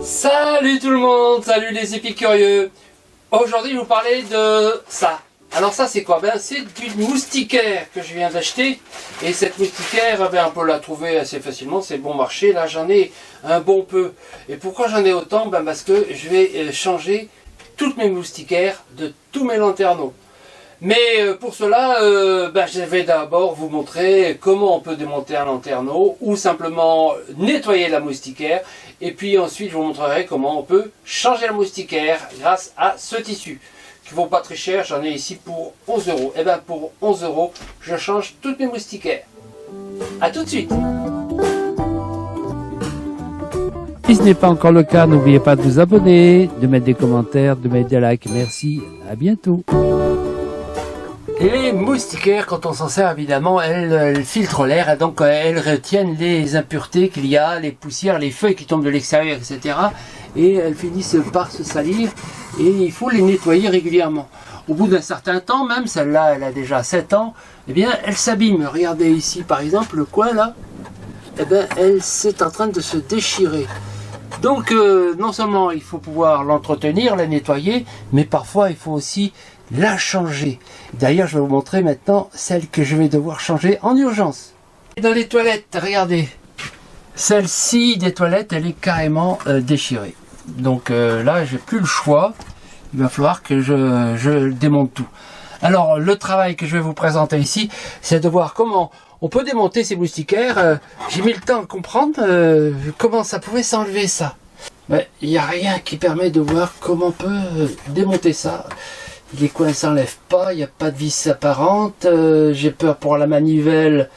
Salut tout le monde, salut les épicurieux. Aujourd'hui je vais vous parler de ça. Alors ça c'est quoi? C'est une moustiquaire que je viens d'acheter. Et cette moustiquaire, on peut la trouver assez facilement, c'est bon marché. Là j'en ai un bon peu. Et pourquoi j'en ai autant? Parce que je vais changer toutes mes moustiquaires de tous mes lanterneaux. Mais pour cela, je vais d'abord vous montrer comment on peut démonter un lanterneau ou simplement nettoyer la moustiquaire. Et puis ensuite, je vous montrerai comment on peut changer la moustiquaire grâce à ce tissu qui ne vaut pas très cher. J'en ai ici pour 11 €. Et pour 11 €, je change toutes mes moustiquaires. A tout de suite. Si ce n'est pas encore le cas, n'oubliez pas de vous abonner, de mettre des commentaires, de mettre des likes. Merci, à bientôt. Et les moustiquaires, quand on s'en sert, évidemment, elles filtrent l'air, et donc elles retiennent les impuretés qu'il y a, les poussières, les feuilles qui tombent de l'extérieur, etc. Et elles finissent par se salir, et il faut les nettoyer régulièrement. Au bout d'un certain temps, même celle-là, elle a déjà 7 ans, eh bien, elle s'abîme. Regardez ici, par exemple, le coin là, elle c'est en train de se déchirer. Donc, non seulement il faut pouvoir l'entretenir, la nettoyer, mais parfois il faut aussi la changer. D'ailleurs, je vais vous montrer maintenant celle que je vais devoir changer en urgence. Dans les toilettes, regardez. Celle-ci des toilettes, elle est carrément déchirée. Donc là, j'ai plus le choix. Il va falloir que je démonte tout. Alors, le travail que je vais vous présenter ici, c'est de voir comment on peut démonter ces moustiquaires. J'ai mis le temps à comprendre comment ça pouvait s'enlever ça. Mais il n'y a rien qui permet de voir comment on peut démonter ça. Les coins s'enlèvent pas, il n'y a pas de vis apparente, j'ai peur pour la manivelle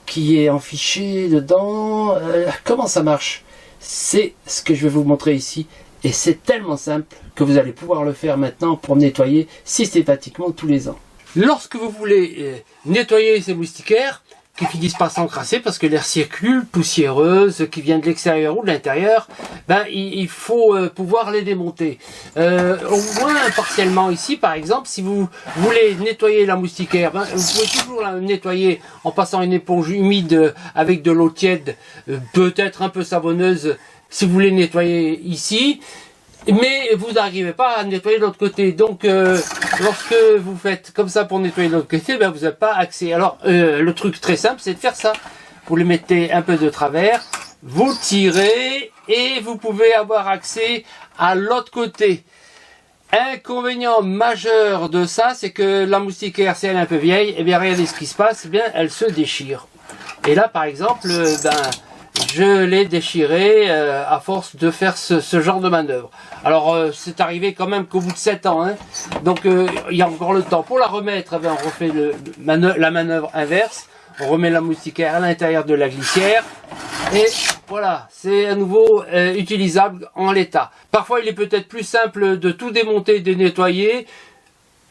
qui est enfichée dedans. Comment ça marche? C'est ce que je vais vous montrer ici, et c'est tellement simple que vous allez pouvoir le faire maintenant pour nettoyer systématiquement tous les ans. Lorsque vous voulez nettoyer ces moustiquaires, qui finissent par s'encrasser parce que l'air circule, poussiéreuse, qui vient de l'extérieur ou de l'intérieur, il faut pouvoir les démonter. Au moins partiellement ici, par exemple, si vous voulez nettoyer la moustiquaire, vous pouvez toujours la nettoyer en passant une éponge humide avec de l'eau tiède, peut-être un peu savonneuse, si vous voulez nettoyer ici. Mais vous n'arrivez pas à nettoyer de l'autre côté. Donc, lorsque vous faites comme ça pour nettoyer de l'autre côté, vous n'avez pas accès. Alors, le truc très simple, c'est de faire ça. Vous les mettez un peu de travers, vous tirez et vous pouvez avoir accès à l'autre côté. Inconvénient majeur de ça, c'est que la moustiquaire, si elle est un peu vieille, regardez ce qui se passe, elle se déchire. Et là, par exemple, je l'ai déchiré à force de faire ce genre de manœuvre. Alors c'est arrivé quand même qu'au bout de 7 ans, donc il y a encore le temps pour la remettre. On refait la manœuvre inverse, on remet la moustiquaire à l'intérieur de la glissière et voilà, c'est à nouveau utilisable en l'état. Parfois il est peut-être plus simple de tout démonter et de nettoyer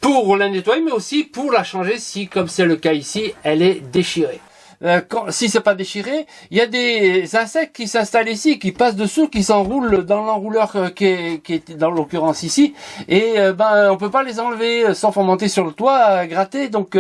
pour la nettoyer, mais aussi pour la changer si, comme c'est le cas ici, elle est déchirée. Si c'est pas déchiré, il y a des insectes qui s'installent ici, qui passent dessous, qui s'enroulent dans l'enrouleur qui est dans l'occurrence ici, et on peut pas les enlever sans monter sur le toit, gratter. Donc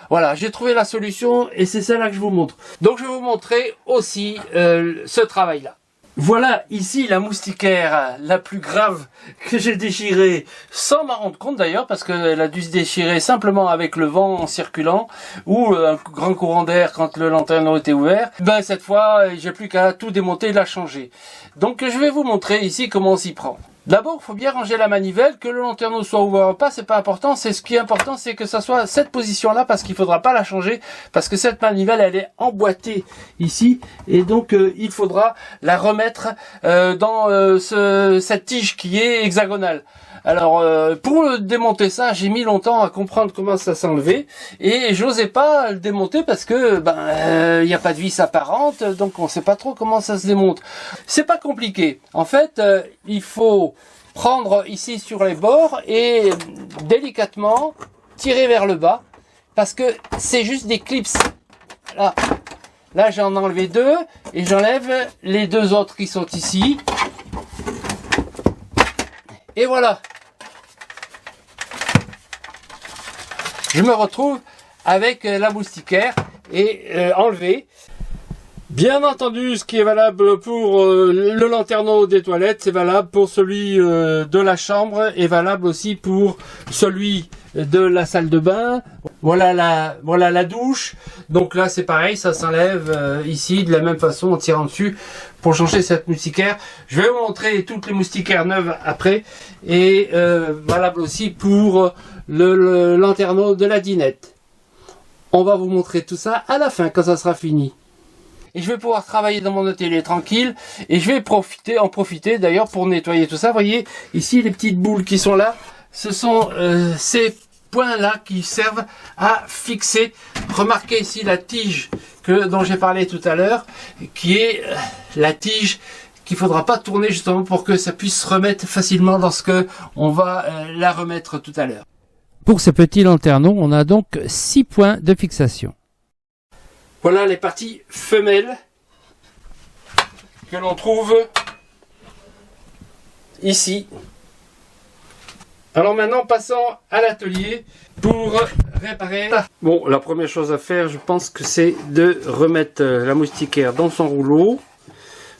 voilà, j'ai trouvé la solution et c'est celle-là que je vous montre. Donc je vais vous montrer aussi ce travail-là. Voilà ici la moustiquaire la plus grave que j'ai déchirée sans m'en rendre compte d'ailleurs, parce qu'elle a dû se déchirer simplement avec le vent en circulant ou un grand courant d'air quand le lanterneau était ouvert. Cette fois j'ai plus qu'à tout démonter et la changer. Donc je vais vous montrer ici comment on s'y prend. D'abord, il faut bien ranger la manivelle, que le lanterneau soit ouvert ou pas, c'est pas important. Ce qui est important, c'est que ça soit cette position-là, parce qu'il faudra pas la changer, parce que cette manivelle, elle est emboîtée ici, et donc il faudra la remettre dans cette tige qui est hexagonale. Alors, pour démonter ça, j'ai mis longtemps à comprendre comment ça s'enlevait, et j'osais pas le démonter parce que y a pas de vis apparente, donc on sait pas trop comment ça se démonte. C'est pas compliqué. En fait, il faut prendre ici sur les bords et délicatement tirer vers le bas, parce que c'est juste des clips. Là j'en ai enlevé 2 et j'enlève les 2 autres qui sont ici. Et voilà. Je me retrouve avec la moustiquaire et enlevée. Bien entendu, ce qui est valable pour le lanterneau des toilettes, c'est valable pour celui de la chambre et valable aussi pour celui de la salle de bain. Voilà la douche. Donc là, c'est pareil, ça s'enlève ici de la même façon en tirant dessus pour changer cette moustiquaire. Je vais vous montrer toutes les moustiquaires neuves après et valable aussi pour le lanterneau de la dinette. On va vous montrer tout ça à la fin quand ça sera fini. Et je vais pouvoir travailler dans mon atelier tranquille. Et je vais en profiter d'ailleurs pour nettoyer tout ça. Vous voyez, ici les petites boules qui sont là, ce sont ces points-là qui servent à fixer. Remarquez ici la tige dont j'ai parlé tout à l'heure, qui est la tige qu'il ne faudra pas tourner justement pour que ça puisse se remettre facilement lorsque on va la remettre tout à l'heure. Pour ces petits lanternaux, on a donc 6 points de fixation. Voilà les parties femelles que l'on trouve ici. Alors maintenant, passons à l'atelier pour réparer. Bon, la première chose à faire, je pense que c'est de remettre la moustiquaire dans son rouleau.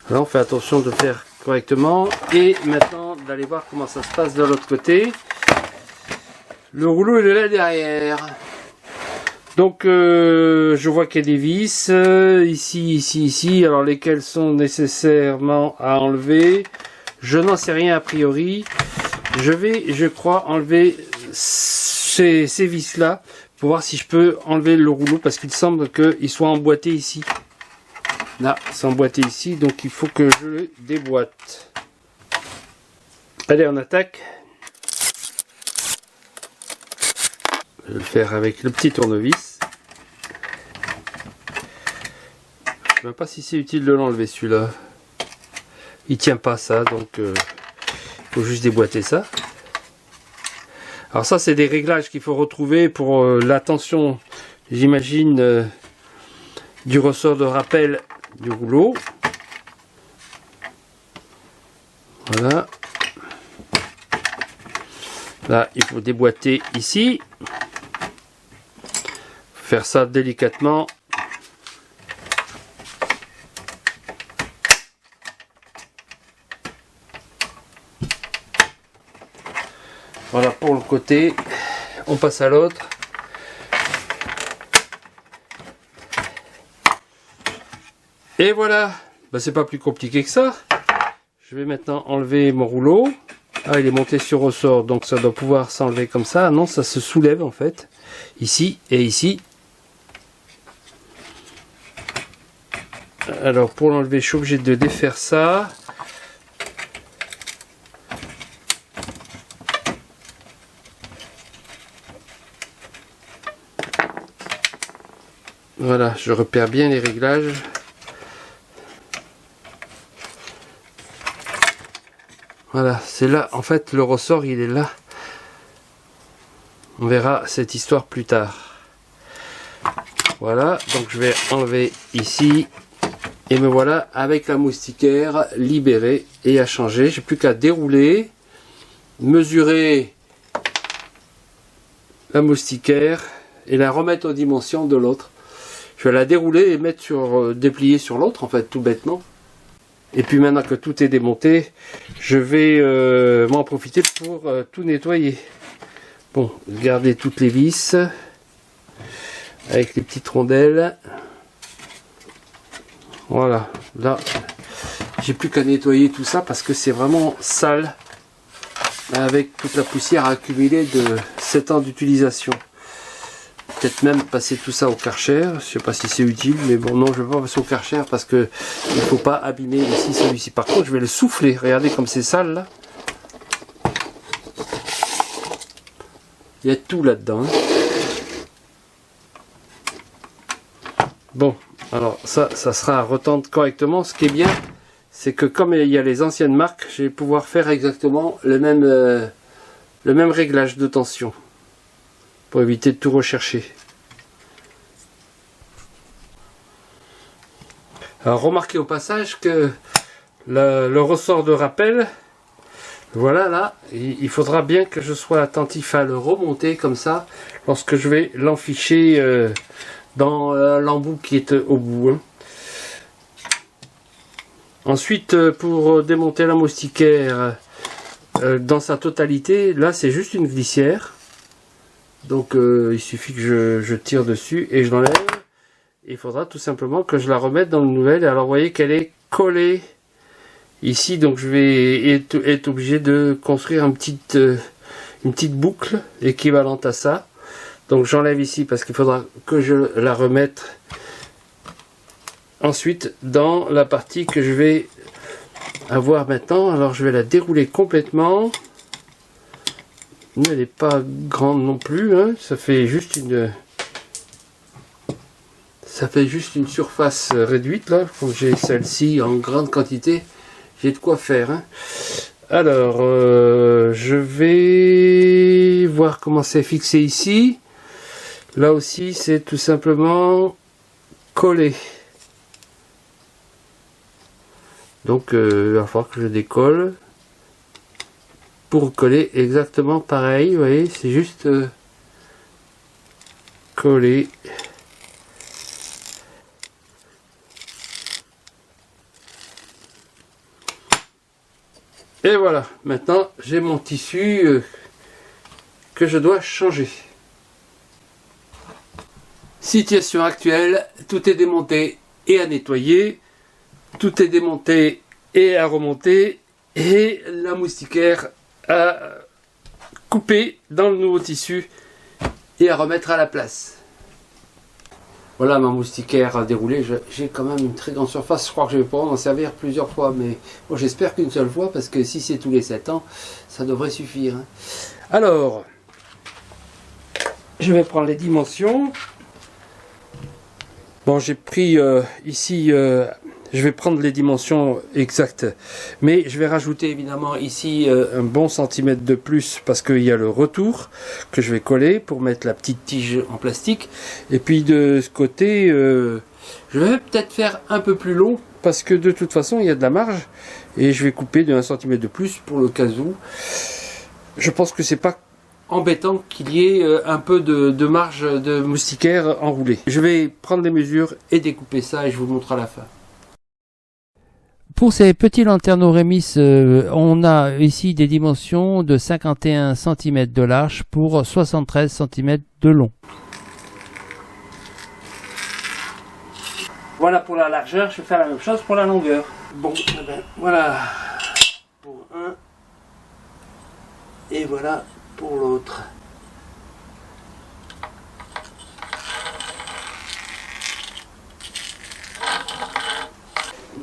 Alors, on fait attention de faire correctement. Et maintenant, d'aller voir comment ça se passe de l'autre côté. Le rouleau, il est là derrière. Donc je vois qu'il y a des vis ici, alors lesquelles sont nécessairement à enlever. Je n'en sais rien a priori. Je vais, je crois, enlever ces vis là pour voir si je peux enlever le rouleau parce qu'il semble qu'il soit emboîté ici. Là, c'est emboîté ici, donc il faut que je le déboîte. Allez, on attaque. Je vais le faire avec le petit tournevis. Je ne sais même pas si c'est utile de l'enlever celui-là. Il tient pas ça, donc il faut juste déboîter ça. Alors ça, c'est des réglages qu'il faut retrouver pour la tension, j'imagine, du ressort de rappel du rouleau. Voilà. Là, il faut déboîter ici. Faire ça délicatement. Voilà pour le côté. On passe à l'autre. Et voilà. Ben, c'est pas plus compliqué que ça. Je vais maintenant enlever mon rouleau. Ah, il est monté sur ressort, donc ça doit pouvoir s'enlever comme ça. Non, ça se soulève en fait. Ici et ici. Alors pour l'enlever, je suis obligé de défaire ça. Voilà, je repère bien les réglages. Voilà, c'est là, en fait le ressort il est là. On verra cette histoire plus tard. Voilà, donc je vais enlever ici. Et me voilà avec la moustiquaire libérée et à changer. J'ai plus qu'à dérouler, mesurer la moustiquaire et la remettre aux dimensions de l'autre. Je vais la dérouler et mettre déplier sur l'autre en fait, tout bêtement. Et puis maintenant que tout est démonté, je vais m'en profiter pour tout nettoyer. Bon, garder toutes les vis avec les petites rondelles. Voilà, là, j'ai plus qu'à nettoyer tout ça parce que c'est vraiment sale avec toute la poussière accumulée de 7 ans d'utilisation. Peut-être même passer tout ça au Karcher, je sais pas si c'est utile, mais bon, non, je vais pas passer au Karcher parce que il faut pas abîmer ici celui-ci. Par contre, je vais le souffler, regardez comme c'est sale là. Il y a tout là-dedans. Hein. Bon. Alors ça sera à retendre correctement. Ce qui est bien, c'est que comme il y a les anciennes marques, je vais pouvoir faire exactement le même réglage de tension pour éviter de tout rechercher. Alors remarquez au passage que le ressort de rappel, voilà là, il faudra bien que je sois attentif à le remonter comme ça lorsque je vais l'enficher dans l'embout qui est au bout. Hein. Ensuite, pour démonter la moustiquaire dans sa totalité, là c'est juste une glissière. Donc il suffit que je tire dessus et je l'enlève. Il faudra tout simplement que je la remette dans le nouvel. Alors vous voyez qu'elle est collée ici, donc je vais être obligé de construire une petite boucle équivalente à ça. Donc j'enlève ici parce qu'il faudra que je la remette ensuite dans la partie que je vais avoir maintenant. Alors je vais la dérouler complètement. Elle n'est pas grande non plus, hein. Ça fait juste une surface réduite là. Comme j'ai celle-ci en grande quantité, j'ai de quoi faire, hein. Alors je vais voir comment c'est fixé ici. Là aussi c'est tout simplement collé. Donc il va falloir que je décolle pour coller exactement pareil. Vous voyez, c'est juste coller. Et voilà, maintenant j'ai mon tissu que je dois changer. Situation actuelle, tout est démonté et à nettoyer, tout est démonté et à remonter, et la moustiquaire à couper dans le nouveau tissu et à remettre à la place. Voilà ma moustiquaire déroulée. J'ai quand même une très grande surface. Je crois que je vais pouvoir m'en servir plusieurs fois, mais bon, j'espère qu'une seule fois, parce que si c'est tous les 7 ans, ça devrait suffire, hein. Alors, je vais prendre les dimensions. Bon, j'ai pris ici, je vais prendre les dimensions exactes, mais je vais rajouter évidemment ici un bon centimètre de plus, parce qu'il y a le retour que je vais coller pour mettre la petite tige en plastique. Et puis de ce côté, je vais peut-être faire un peu plus long, parce que de toute façon il y a de la marge, et je vais couper de 1 cm de plus pour le cas où. Je pense que c'est pas embêtant qu'il y ait un peu de marge de moustiquaire enroulée. Je vais prendre les mesures et découper ça, et je vous montre à la fin. Pour ces petits lanterneaux Remis, on a ici des dimensions de 51 cm de large pour 73 cm de long. Voilà pour la largeur, je vais faire la même chose pour la longueur. Bon, eh ben, voilà pour un, et voilà pour l'autre.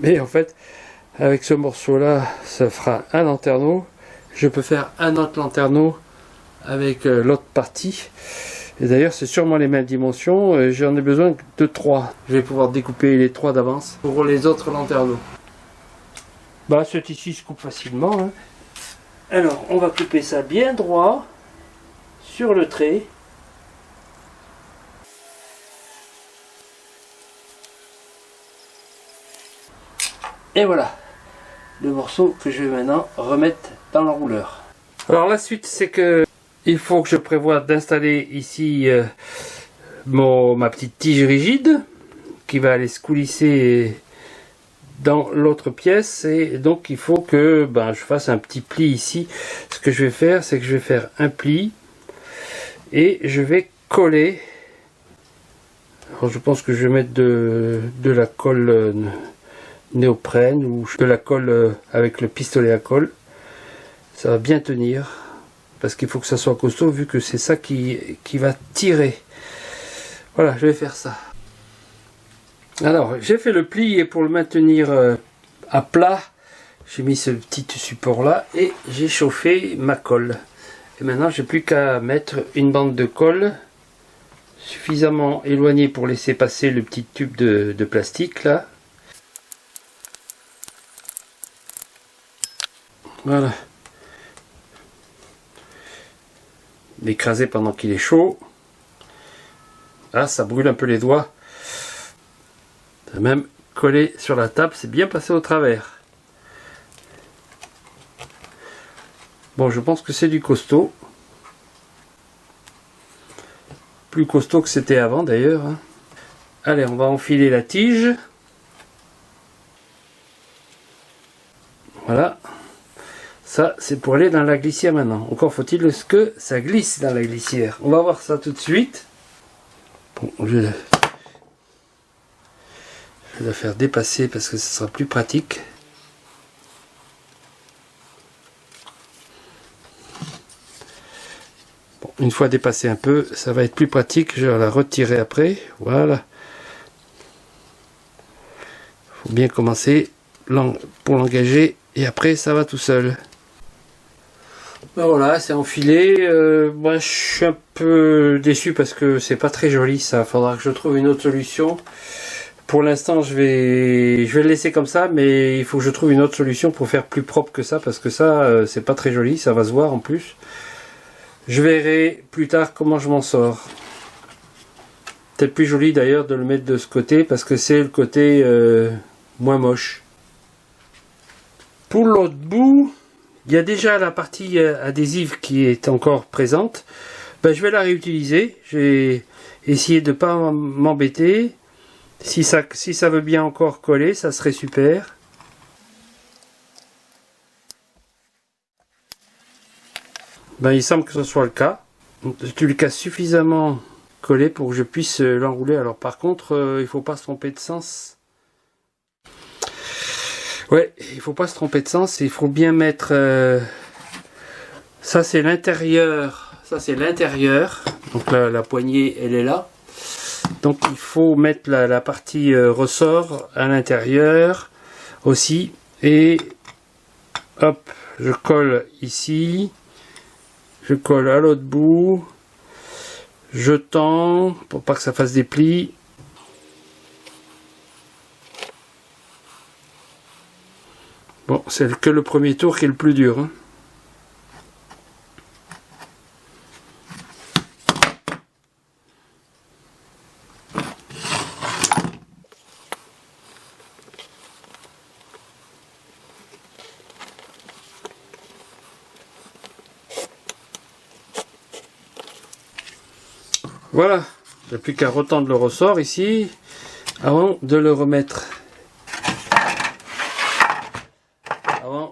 Mais en fait, avec ce morceau là, ça fera un lanterneau. Je peux faire un autre lanterneau avec l'autre partie. Et d'ailleurs c'est sûrement les mêmes dimensions. J'en ai besoin de 3. Je vais pouvoir découper les 3 d'avance pour les autres lanterneaux. Bah, ce tissu se coupe facilement, hein. Alors on va couper ça bien droit sur le trait. Et voilà le morceau que je vais maintenant remettre dans l'enrouleur. Alors la suite, c'est que il faut que je prévoie d'installer ici ma petite tige rigide qui va aller se coulisser dans l'autre pièce, et donc il faut que je fasse un petit pli ici. Ce que je vais faire, c'est que je vais faire un pli et je vais coller. Alors je pense que je vais mettre de la colle néoprène ou de la colle avec le pistolet à colle. Ça va bien tenir parce qu'il faut que ça soit costaud, vu que c'est ça qui va tirer. Voilà, je vais faire ça. Alors j'ai fait le pli, et pour le maintenir à plat, j'ai mis ce petit support là et j'ai chauffé ma colle. Et maintenant j'ai plus qu'à mettre une bande de colle suffisamment éloignée pour laisser passer le petit tube de plastique là. Voilà. L'écraser pendant qu'il est chaud. Ah, ça brûle un peu les doigts. Ça a même collé sur la table, c'est bien passé au travers. Bon, je pense que c'est du costaud. Plus costaud que c'était avant d'ailleurs, hein. Allez, on va enfiler la tige. Voilà. Ça, c'est pour aller dans la glissière maintenant. Encore faut-il que ça glisse dans la glissière. On va voir ça tout de suite. Bon, je vais la faire dépasser parce que ce sera plus pratique. Bon, une fois dépassé un peu, ça va être plus pratique. Je vais la retirer après. Voilà. Il faut bien commencer pour l'engager et après ça va tout seul. Ben voilà, c'est enfilé. Moi, je suis un peu déçu parce que c'est pas très joli ça. Il faudra que je trouve une autre solution. Pour l'instant, je vais le laisser comme ça, mais il faut que je trouve une autre solution pour faire plus propre que ça parce que ça, c'est pas très joli. Ça va se voir en plus. Je verrai plus tard comment je m'en sors. Peut-être plus joli d'ailleurs de le mettre de ce côté parce que c'est le côté moins moche. Pour l'autre bout, il y a déjà la partie adhésive qui est encore présente. Ben, je vais la réutiliser. Je vais essayer de ne pas m'embêter. Si ça veut bien encore coller, ça serait super. Ben, il semble que ce soit le cas. Tu le casses suffisamment collé pour que je puisse l'enrouler. Alors par contre, il ne faut pas se tromper de sens. Ouais, il faut pas se tromper de sens, il faut bien mettre ça c'est l'intérieur, donc la poignée elle est là, donc il faut mettre la partie ressort à l'intérieur aussi, et hop, je colle ici, je colle à l'autre bout, je tends pour pas que ça fasse des plis. Bon, c'est que le premier tour qui est le plus dur. Hein. Voilà, il n'y a plus qu'à retendre le ressort ici avant de le remettre.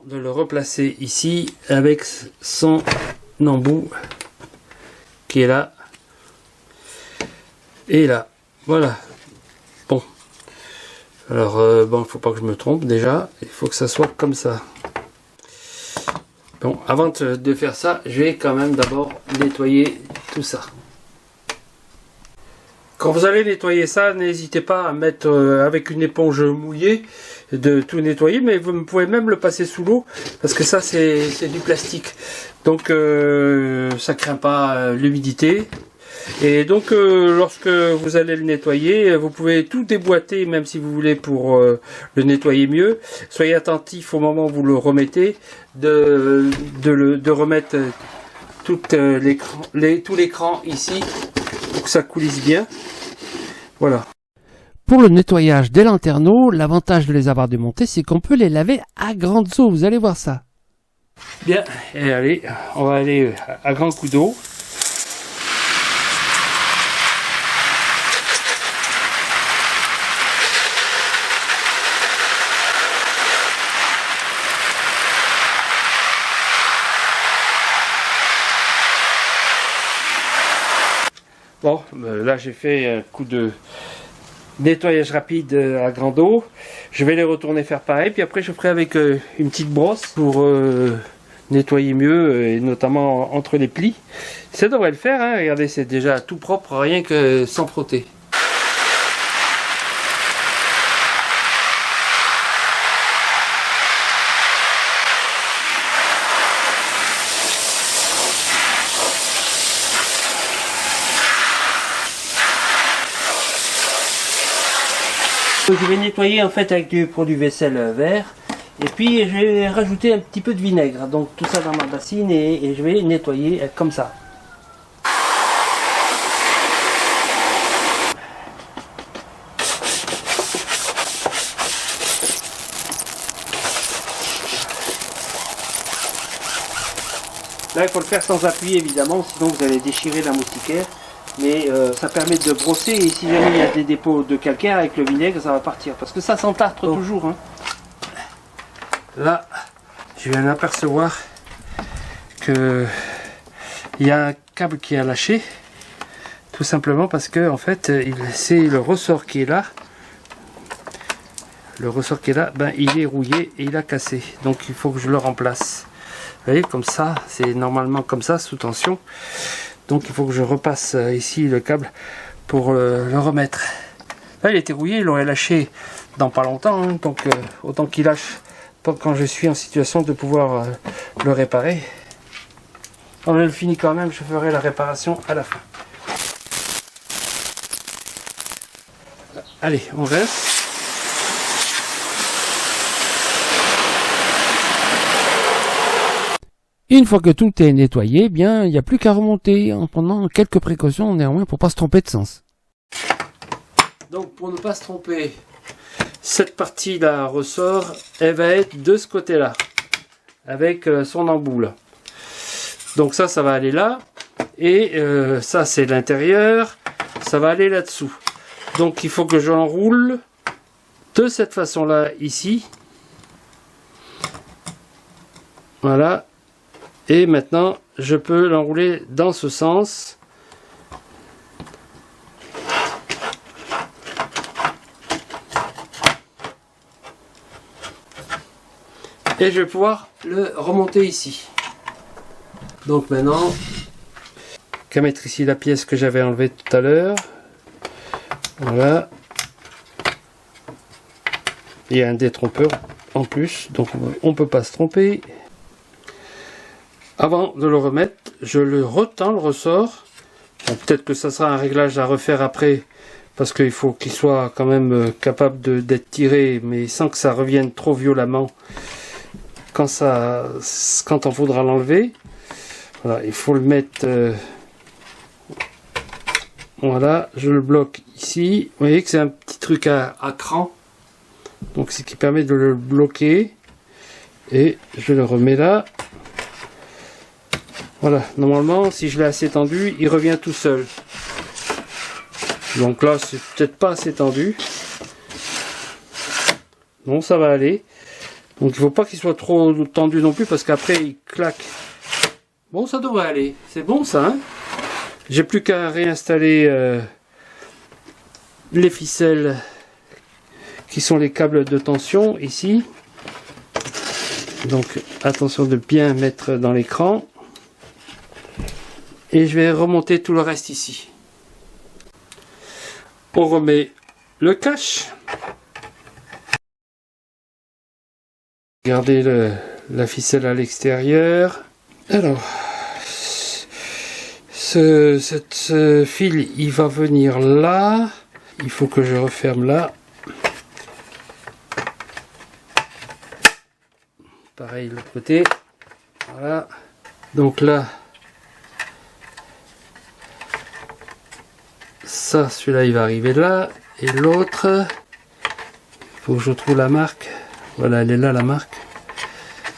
De le replacer ici avec son embout qui est là et là. Voilà. Bon. Alors, bon, il ne faut pas que je me trompe déjà. Il faut que ça soit comme ça. Bon, avant de faire ça, je vais quand même d'abord nettoyer tout ça. Quand vous allez nettoyer ça, n'hésitez pas à mettre avec une éponge mouillée, de tout nettoyer, mais vous pouvez même le passer sous l'eau, parce que ça c'est du plastique. Donc ça craint pas l'humidité. Et donc lorsque vous allez le nettoyer, vous pouvez tout déboîter, même si vous voulez, pour le nettoyer mieux. Soyez attentif au moment où vous le remettez, de remettre tout l'écran ici, pour que ça coulisse bien. Voilà. Pour le nettoyage des lanterneaux, l'avantage de les avoir démontés, c'est qu'on peut les laver à grandes eaux. Vous allez voir ça. Bien, et allez, on va aller à grands coups d'eau. Bon, là j'ai fait un coup de nettoyage rapide à grande eau. Je vais les retourner faire pareil, puis après je ferai avec une petite brosse pour nettoyer mieux, et notamment entre les plis. Ça devrait le faire, hein. Regardez, c'est déjà tout propre, rien que sans frotter. Je vais nettoyer en fait avec du produit vaisselle vert, et puis je vais rajouter un petit peu de vinaigre, donc tout ça dans ma bassine, et je vais nettoyer comme ça. Là il faut le faire sans appuyer évidemment, sinon vous allez déchirer la moustiquaire. Mais ça permet de brosser, et si jamais il y a des dépôts de calcaire avec le vinaigre, ça va partir. Parce que ça s'entartre toujours. Hein. Là, je viens d'apercevoir que il y a un câble qui a lâché, tout simplement parce que en fait c'est le ressort qui est là. Le ressort qui est là, ben, il est rouillé et il a cassé, donc il faut que je le remplace. Vous voyez, comme ça, c'est normalement comme ça, sous tension. Donc il faut que je repasse ici le câble pour le remettre. Là, il était rouillé, il l'aurait lâché dans pas longtemps, hein, donc autant qu'il lâche quand je suis en situation de pouvoir le réparer. On le finit quand même, je ferai la réparation à la fin. Allez, on reste. Une fois que tout est nettoyé, eh bien, il n'y a plus qu'à remonter en prenant quelques précautions néanmoins pour ne pas se tromper de sens. Donc pour ne pas se tromper, cette partie-là ressort, elle va être de ce côté-là, avec son embout. Donc ça va aller là, et ça c'est l'intérieur, ça va aller là-dessous. Donc il faut que je l'enroule de cette façon-là ici. Voilà. Et maintenant, je peux l'enrouler dans ce sens. Et je vais pouvoir le remonter ici. Donc maintenant, qu'à mettre ici la pièce que j'avais enlevée tout à l'heure. Voilà. Il y a un détrompeur en plus, donc on ne peut pas se tromper. Avant de le remettre, je le retends le ressort. Bon, peut-être que ça sera un réglage à refaire après, parce qu'il faut qu'il soit quand même capable d'être tiré, mais sans que ça revienne trop violemment quand on voudra l'enlever. Voilà, il faut le mettre. Voilà, je le bloque ici. Vous voyez que c'est un petit truc à cran, donc ce qui permet de le bloquer. Et je le remets là. Voilà, normalement, si je l'ai assez tendu, il revient tout seul. Donc là, c'est peut-être pas assez tendu. Non, ça va aller. Donc il ne faut pas qu'il soit trop tendu non plus, parce qu'après, il claque. Bon, ça devrait aller. C'est bon, ça, hein? J'ai plus qu'à réinstaller les ficelles qui sont les câbles de tension, ici. Donc, attention de bien mettre dans l'écran. Et je vais remonter tout le reste ici. On remet le cache. Regardez la ficelle à l'extérieur. Alors, ce fil, il va venir là. Il faut que je referme là. Pareil de l'autre côté. Voilà. Donc là, ça, celui-là, il va arriver là. Et l'autre, il faut que je trouve la marque. Voilà, elle est là, la marque.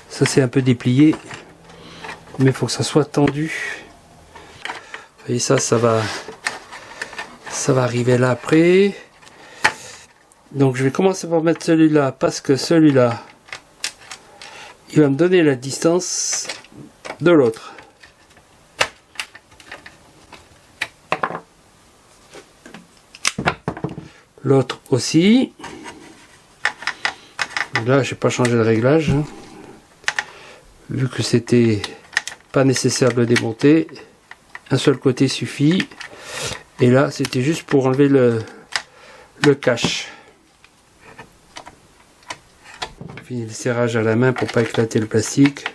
Ça, c'est un peu déplié. Mais il faut que ça soit tendu. Et ça va arriver là après. Donc, je vais commencer par mettre celui-là, parce que celui-là, il va me donner la distance de l'autre. L'autre aussi. Là, j'ai pas changé de réglage, hein, vu que c'était pas nécessaire de le démonter. Un seul côté suffit. Et là, c'était juste pour enlever le cache. Fini le serrage à la main pour pas éclater le plastique.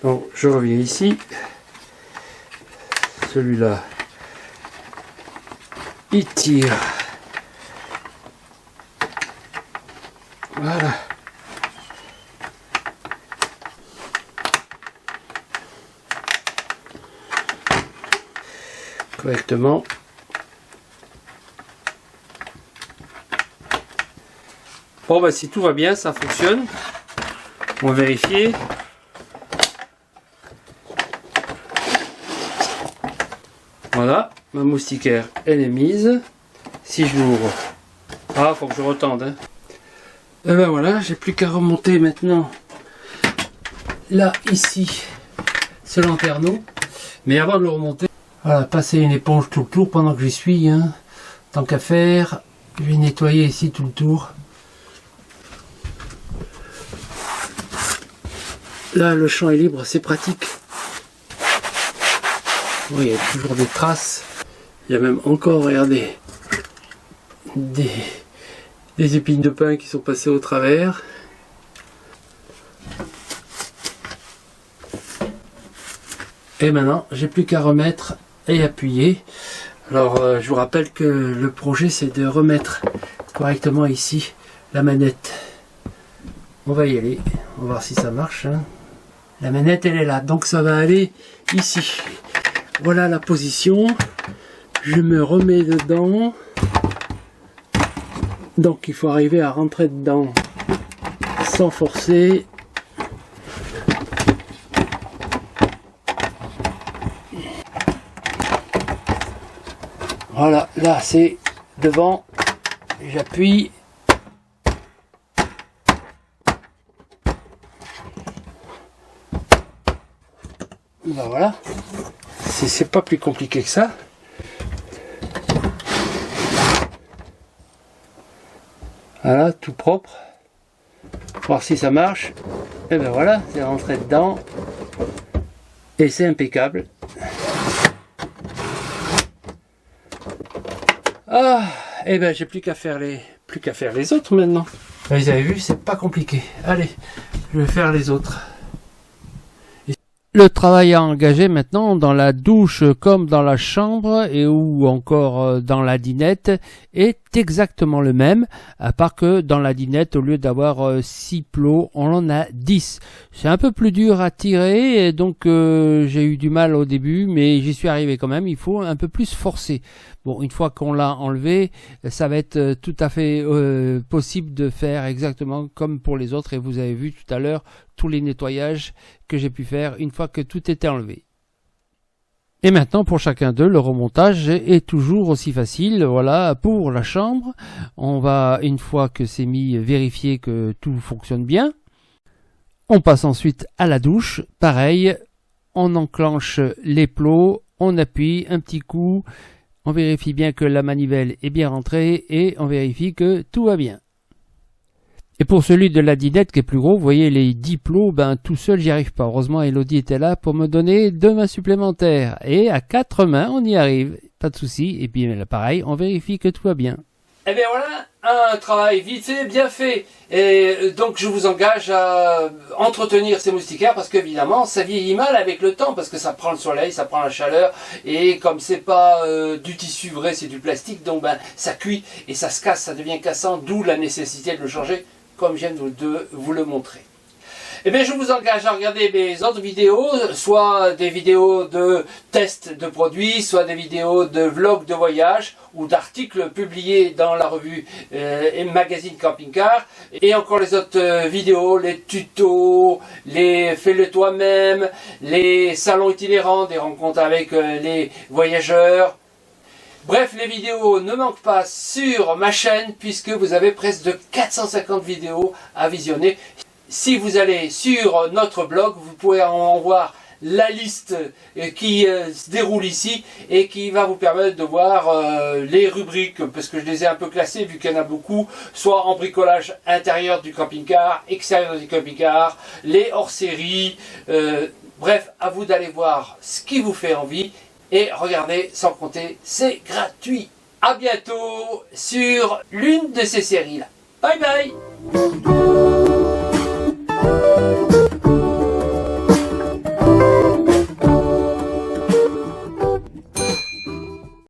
Donc, je reviens ici. Celui-là, il tire. Voilà. Correctement. Bon, bah, si tout va bien, ça fonctionne. On va vérifier. Voilà, ma moustiquaire, elle est mise. Si je l'ouvre, faut que je retende, hein. Et ben voilà, j'ai plus qu'à remonter maintenant là, ici, ce lanterneau. Mais avant de le remonter, voilà, passer une éponge tout le tour pendant que j'y suis. Hein. Tant qu'à faire, je vais nettoyer ici tout le tour. Là, le champ est libre, c'est pratique. Oui, il y a toujours des traces. Il y a même encore, regardez, des épines de pin qui sont passées au travers. Et maintenant, j'ai plus qu'à remettre et appuyer. Alors, je vous rappelle que le projet, c'est de remettre correctement ici la manette. On va y aller. On va voir si ça marche. Hein. La manette, elle est là. Donc, ça va aller ici. Voilà la position. Je me remets dedans. Donc, il faut arriver à rentrer dedans sans forcer. Voilà, là c'est devant, j'appuie. Ben voilà, c'est pas plus compliqué que ça. Voilà, tout propre. Voir si ça marche. Et ben voilà, c'est rentré dedans. Et c'est impeccable. Ah, et ben j'ai plus qu'à faire les autres maintenant. Vous avez vu, c'est pas compliqué. Allez, je vais faire les autres. Le travail à engager maintenant dans la douche comme dans la chambre et ou encore dans la dinette est exactement le même, à part que dans la dinette, au lieu d'avoir 6 plots, on en a 10. C'est un peu plus dur à tirer et donc j'ai eu du mal au début, mais j'y suis arrivé quand même. Il faut un peu plus forcer. Bon, une fois qu'on l'a enlevé, ça va être tout à fait possible de faire exactement comme pour les autres et vous avez vu tout à l'heure tous les nettoyages que j'ai pu faire une fois que tout était enlevé. Et maintenant pour chacun d'eux, le remontage est toujours aussi facile. Voilà, pour la chambre, on va une fois que c'est mis vérifier que tout fonctionne bien. On passe ensuite à la douche, pareil, on enclenche les plots, on appuie un petit coup, on vérifie bien que la manivelle est bien rentrée et on vérifie que tout va bien. Et pour celui de la dinette qui est plus gros, vous voyez les 10 plots, tout seul j'y arrive pas. Heureusement Elodie était là pour me donner 2 mains supplémentaires. Et à 4 mains on y arrive, pas de souci. Et puis là pareil, on vérifie que tout va bien. Et bien voilà, un travail vite fait, bien fait. Et donc je vous engage à entretenir ces moustiquaires parce qu'évidemment ça vieillit mal avec le temps parce que ça prend le soleil, ça prend la chaleur et comme c'est pas du tissu vrai, c'est du plastique, donc ça cuit et ça se casse, ça devient cassant, d'où la nécessité de le changer comme je viens de vous le montrer. Eh bien, je vous engage à regarder mes autres vidéos, soit des vidéos de tests de produits, soit des vidéos de vlogs de voyage ou d'articles publiés dans la revue et magazine Camping Car, et encore les autres vidéos, les tutos, les fais-le toi-même, les salons itinérants, des rencontres avec les voyageurs. Bref, les vidéos ne manquent pas sur ma chaîne puisque vous avez presque de 450 vidéos à visionner. Si vous allez sur notre blog, vous pouvez en voir la liste qui se déroule ici et qui va vous permettre de voir les rubriques, parce que je les ai un peu classées vu qu'il y en a beaucoup, soit en bricolage intérieur du camping-car, extérieur du camping-car, les hors-séries, bref, à vous d'aller voir ce qui vous fait envie et regardez sans compter, c'est gratuit. À bientôt sur l'une de ces séries-là. Bye bye.